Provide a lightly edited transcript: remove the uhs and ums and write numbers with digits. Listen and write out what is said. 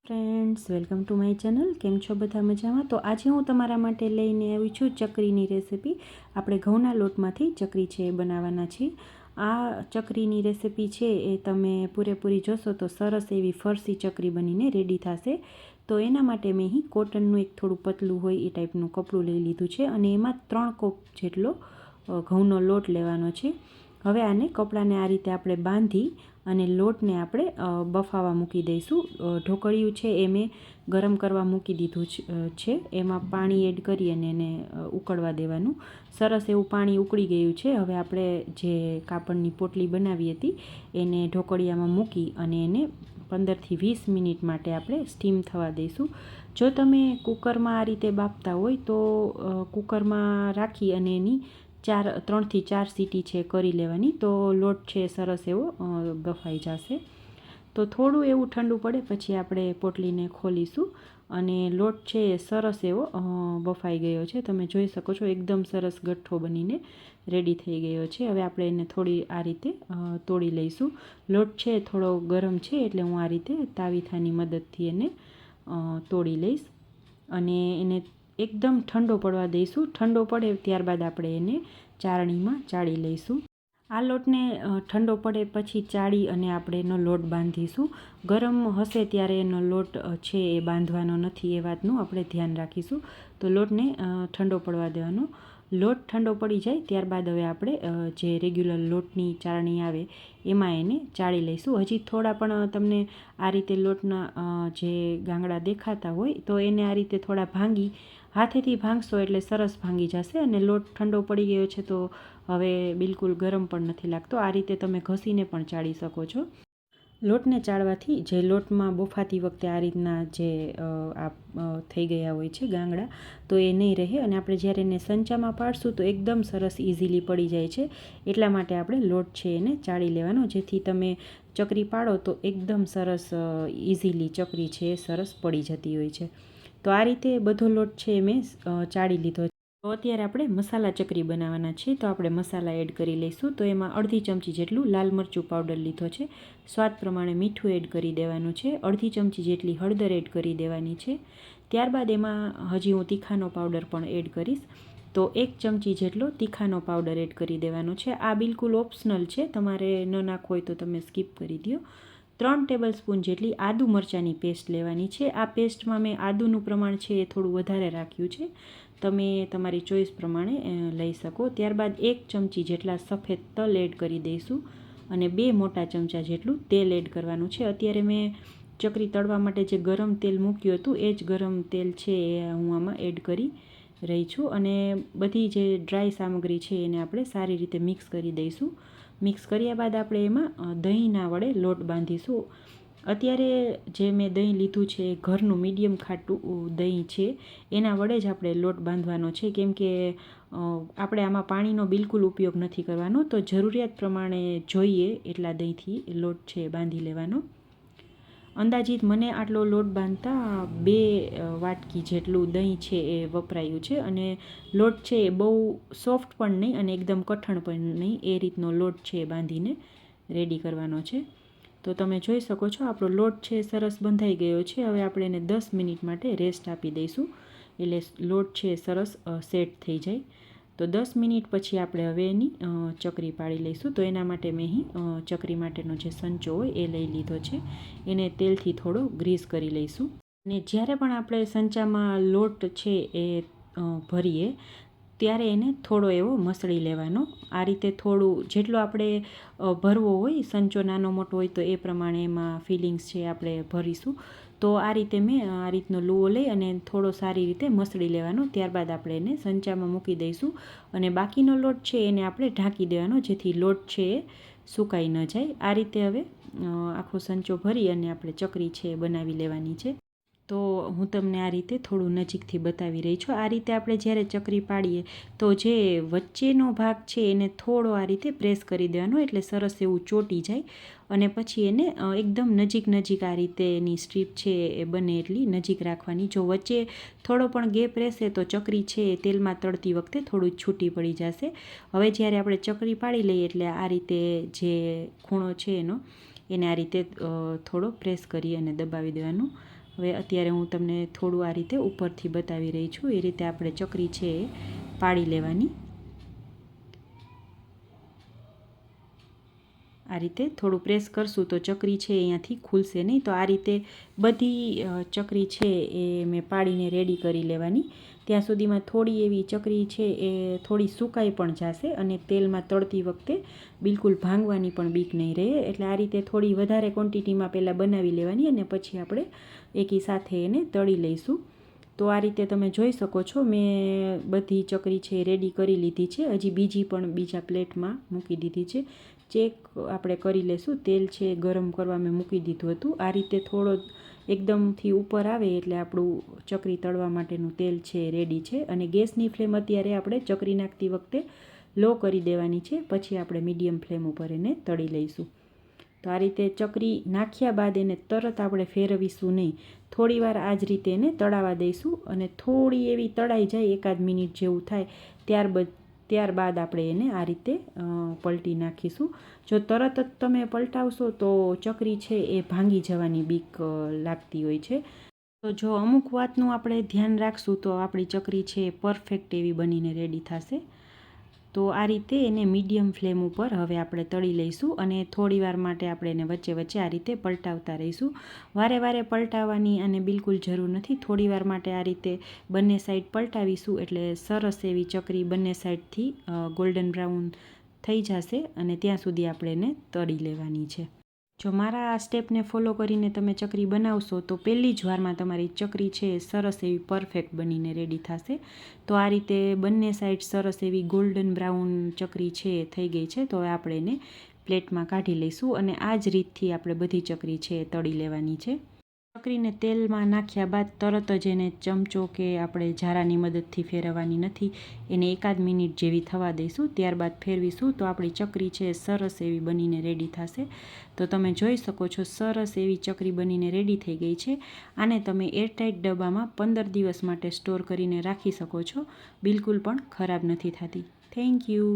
Friends, welcome to my channel. કેમ છો બધા મજામાં? તો આજે હું તમારા માટે લઈને આવી છું ચકરીની રેસિપી. આપણે ઘઉંના લોટમાંથી ચકરી છે એ બનાવવાના છીએ. આ ચકરીની રેસિપી છે એ તમે પૂરેપૂરી જોશો તો સરસ એવી ફરસી ચકરી બનીને રેડી થશે. તો એના માટે મેં અહીં કોટનનું એક થોડું પતલું હોય એ ટાઈપનું કપડું લઈ લીધું છે અને એમાં 3 કપ જેટલો ઘઉંનો લોટ લેવાનો છે. હવે આને કપડાને આ રીતે આપણે બાંધી અને લોટને આપણે બફાવા મૂકી દઈશું. ઢોકળિયું છે એ મેં ગરમ કરવા મૂકી દીધું છે. એમાં પાણી એડ કરી અને એને ઉકળવા દેવાનું. સરસ એવું પાણી ઉકળી ગયું છે. હવે આપણે જે કાપડની પોટલી બનાવી હતી એને ઢોકળિયામાં મૂકી અને એને 15થી 20 મિનિટ માટે આપણે સ્ટીમ થવા દઈશું. જો તમે કુકરમાં આ રીતે બાફતા હોય તો કુકરમાં રાખી અને એની 3થી 4 સીટી છે કરી લેવાની, તો લોટ છે સરસ એવો બફાઈ જશે. તો થોડું એવું ઠંડુ પડે પછી આપણે પોટલીને ખોલીશું અને લોટ છે એ સરસ એવો બફાઈ ગયો છે. તમે જોઈ શકો છો એકદમ સરસ ગઠ્ઠો બનીને રેડી થઈ ગયો છે. હવે આપણે એને થોડી આ રીતે તોડી લઈશું. લોટ છે થોડો ગરમ છે એટલે હું આ રીતે તાવીથાની મદદથી એને તોડી લઈશ અને એને એકદમ ઠંડો પડવા દઈશું. ઠંડો પડે ત્યારબાદ આપણે એને ચાળણીમાં ચાળી લઈશું. આ લોટને ઠંડો પડે પછી ચાળી અને આપણે એનો લોટ બાંધીશું. ગરમ હશે ત્યારે એનો લોટ છે એ બાંધવાનો નથી, એ વાતનું આપણે ધ્યાન રાખીશું. તો લોટને ઠંડો પડવા દેવાનો. લોટ ઠંડો પડી જાય ત્યારબાદ હવે આપણે જે રેગ્યુલર લોટની ચાળણી આવે એમાં એને ચાળી લઈશું. હજી થોડા પણ તમને આ રીતે લોટના જે ગાંગડા દેખાતા હોય તો એને આ રીતે થોડા ભાંગી હાથેથી ભાંગશો એટલે સરસ ભાંગી જશે. અને લોટ ઠંડો પડી ગયો છે તો હવે બિલકુલ ગરમ પણ નથી લાગતો. આ રીતે તમે ઘસીને પણ ચાળી શકો છો. લોટને ચાળવાથી જે લોટમાં બફાતી વખતે આ રીતના જે થઈ ગયા હોય છે ગાંગડા, તો એ નહીં રહે અને આપણે જ્યારે એને સંચામાં પાડશું તો એકદમ સરસ ઇઝીલી પડી જાય છે. એટલા માટે આપણે લોટ છે એને ચાળી લેવાનો, જેથી તમે ચકરી પાડો તો એકદમ સરસ ઇઝીલી ચકરી છે એ સરસ પડી જતી હોય છે. તો આ રીતે બધો લોટ છે મેં ચાળી લીધો છે. તો અત્યારે આપણે મસાલા ચકરી બનાવવાના છીએ, તો આપણે મસાલા એડ કરી લઈશું. તો એમાં અડધી ચમચી જેટલું લાલ મરચું પાવડર લીધો છે. સ્વાદ પ્રમાણે મીઠું એડ કરી દેવાનું છે. અડધી ચમચી જેટલી હળદર એડ કરી દેવાની છે. ત્યારબાદ એમાં હજી હું તીખાનો પાવડર પણ એડ કરીશ. તો 1 ચમચી જેટલો તીખાનો પાવડર એડ કરી દેવાનો છે. આ બિલકુલ ઓપ્શનલ છે, તમારે ન નાખવો હોય તો તમે સ્કીપ કરી દો. 3 ટેબલ સ્પૂન જેટલી આદુ મરચાંની પેસ્ટ લેવાની છે. આ પેસ્ટમાં મેં આદુનું પ્રમાણ છે એ થોડું વધારે રાખ્યું છે, તમે તમારી ચોઈસ પ્રમાણે લઈ શકો. ત્યારબાદ 1 ચમચી જેટલા સફેદ તલ એડ કરી દઈશું અને 2 મોટા ચમચા જેટલું તેલ એડ કરવાનું છે. અત્યારે મેં ચકરી તળવા માટે જે ગરમ તેલ મૂક્યું હતું એ જ ગરમ તેલ છે એ હું આમાં એડ કરી રહી છું અને બધી જે ડ્રાય સામગ્રી છે એને આપણે સારી રીતે મિક્સ કરી દઈશું. મિક્સ કર્યા બાદ આપણે એમાં દહીંના વડે લોટ બાંધીશું. અત્યારે જે મેં દહીં લીધું છે એ ઘરનું મીડિયમ ખાટું દહીં છે, એના વડે જ આપણે લોટ બાંધવાનો છે, કેમ કે આપણે આમાં પાણીનો બિલકુલ ઉપયોગ નથી કરવાનો. તો જરૂરિયાત પ્રમાણે જોઈએ એટલા દહીંથી લોટ છે બાંધી લેવાનો. અંદાજિત મને આટલો લોટ બાંધતા 2 વાટકી જેટલું દહીં છે એ વપરાયું છે અને લોટ છે એ બહુ સોફ્ટ પણ નહીં અને એકદમ કઠણ પણ નહીં, એ રીતનો લોટ છે બાંધીને રેડી કરવાનો છે. તો તમે જોઈ શકો છો આપણો લોટ છે સરસ બંધાઈ ગયો છે. હવે આપણે એને 10 મિનિટ માટે રેસ્ટ આપી દઈશું એટલે લોટ છે સરસ સેટ થઈ જાય. તો 10 મિનિટ પછી આપણે હવે એની ચકરી પાડી લઈશું. તો એના માટે મેં અહીં ચકરી માટેનો જે સંચો હોય એ લઈ લીધો છે. એને તેલથી થોડો ગ્રીસ કરી લઈશું. અને જ્યારે પણ આપણે સંચામાં લોટ છે એ ભરીએ ત્યારે એને થોડો એવો મસળી લેવાનો. આ રીતે થોડું જેટલો આપણે ભરવો હોય, સંચો નાનો મોટો હોય તો એ પ્રમાણે એમાં ફિલિંગ્સ છે આપણે ભરીશું. તો આ રીતે મેં આ રીતનો લુઓ લઈ અને થોડો સારી રીતે મસળી લેવાનો. ત્યારબાદ આપણે એને સંચામાં મૂકી દઈશું અને બાકીનો લોટ છે એને આપણે ઢાંકી દેવાનો, જેથી લોટ છે એ સુકાઈ ન જાય. આ રીતે હવે આખો સંચો ભરી અને આપણે ચકરી છે બનાવી લેવાની છે. તો હું તમને આ રીતે થોડું નજીકથી બતાવી રહી છું. આ રીતે આપણે જ્યારે ચકરી પાડીએ તો જે વચ્ચેનો ભાગ છે એને થોડો આ રીતે પ્રેસ કરી દેવાનો, એટલે સરસ એવું ચોંટી જાય અને પછી એને એકદમ નજીક આ રીતે એની સ્ટ્રીપ છે એ બને એટલી નજીક રાખવાની. જો વચ્ચે થોડો પણ ગેપ રહેશે તો ચકરી છે એ તેલમાં તળતી વખતે થોડું છૂટી પડી જશે. હવે જ્યારે આપણે ચકરી પાડી લઈએ એટલે આ રીતે જે ખૂણો છે એને આ રીતે થોડો પ્રેસ કરી અને દબાવી દેવાનું. હવે અત્યારે હું તમને થોડું આ રીતે ઉપરથી બતાવી રહી છું. એ રીતે આપણે ચકરી છે એ પાડી લેવાની. આ રીતે થોડું પ્રેસ કરશું તો ચકરી છે અહીંયાથી ખુલશે નહીં. તો આ રીતે બધી ચકરી છે એ મેં પાડીને રેડી કરી લેવાની. ત્યાં સુધીમાં થોડી એવી ચકરી છે એ થોડી સુકાઈ પણ જશે અને તેલમાં તળતી વખતે બિલકુલ ભાંગવાની પણ બીક નહીં રહે. એટલે આ રીતે થોડી વધારે ક્વોન્ટિટીમાં પહેલાં બનાવી લેવાની અને પછી આપણે એકી સાથે એને તળી લઈશું. તો આ રીતે તમે જોઈ શકો છો મેં બધી ચકરી છે રેડી કરી લીધી છે. હજી બીજી પણ બીજા પ્લેટમાં મૂકી દીધી છે. ચેક આપણે કરી લેશું. તેલ છે ગરમ કરવા મેં મૂકી દીધું હતું. આ રીતે થોડો એકદમથી ઉપર આવે એટલે આપણું ચકરી તળવા માટેનું તેલ છે રેડી છે. અને ગેસની ફ્લેમ અત્યારે આપણે ચકરી નાખતી વખતે લો કરી દેવાની છે. પછી આપણે મીડિયમ ફ્લેમ ઉપર એને તળી લઈશું. તો આ રીતે ચકરી નાખ્યા બાદ એને તરત આપણે ફેરવીશું નહીં. થોડીવાર આ જ રીતે એને તળાવા દઈશું અને થોડી એવી તળાઈ જાય, એકાદ મિનિટ જેવું થાય ત્યારબાદ આપણે એને આ રીતે પલટી નાખીશું. જો તરત જ તમે પલટાવશો તો ચકરી છે એ ભાંગી જવાની બીક લાગતી હોય છે. તો જો અમુક વાતનું આપણે ધ્યાન રાખશું તો આપણી ચકરી છે એ પરફેક્ટ એવી બનીને રેડી થશે. તો આ રીતે એને મીડિયમ ફ્લેમ ઉપર હવે આપણે તળી લઈશું અને થોડીવાર માટે આપણે એને વચ્ચે વચ્ચે આ રીતે પલટાવતા રહીશું. વારે વારે પલટાવવાની અને બિલકુલ જરૂર નથી. થોડીવાર માટે આ રીતે બંને સાઈડ પલટાવીશું એટલે સરસ એવી ચકરી બંને સાઈડથી ગોલ્ડન બ્રાઉન થઈ જશે અને ત્યાં સુધી આપણે એને તળી લેવાની છે. જો મારા આ સ્ટેપને ફોલો કરીને તમે ચકરી બનાવશો તો પહેલી જ વારમાં તમારી ચકરી છે એ સરસ એવી પરફેક્ટ બનીને રેડી થશે. તો આ રીતે બંને સાઈડ સરસ એવી ગોલ્ડન બ્રાઉન ચકરી છે એ થઈ ગઈ છે. તો હવે આપણે એને પ્લેટમાં કાઢી લઈશું અને આ જ રીતથી આપણે બધી ચકરી છે એ તળી લેવાની છે. ચકરીને તેલમાં નાખ્યા બાદ તરત જ એને ચમચો કે આપણે ઝારાની મદદથી ફેરવવાની નથી. એને એકાદ મિનિટ જેવી થવા દઈશું. ત્યારબાદ ફેરવીશું તો આપણી ચકરી છે સરસ એવી બનીને રેડી થશે. તો તમે જોઈ શકો છો સરસ એવી ચકરી બનીને રેડી થઈ ગઈ છે. આને તમે એરટાઇટ ડબ્બામાં 15 દિવસ માટે સ્ટોર કરીને રાખી શકો છો. બિલકુલ પણ ખરાબ નથી થતી. Thank you.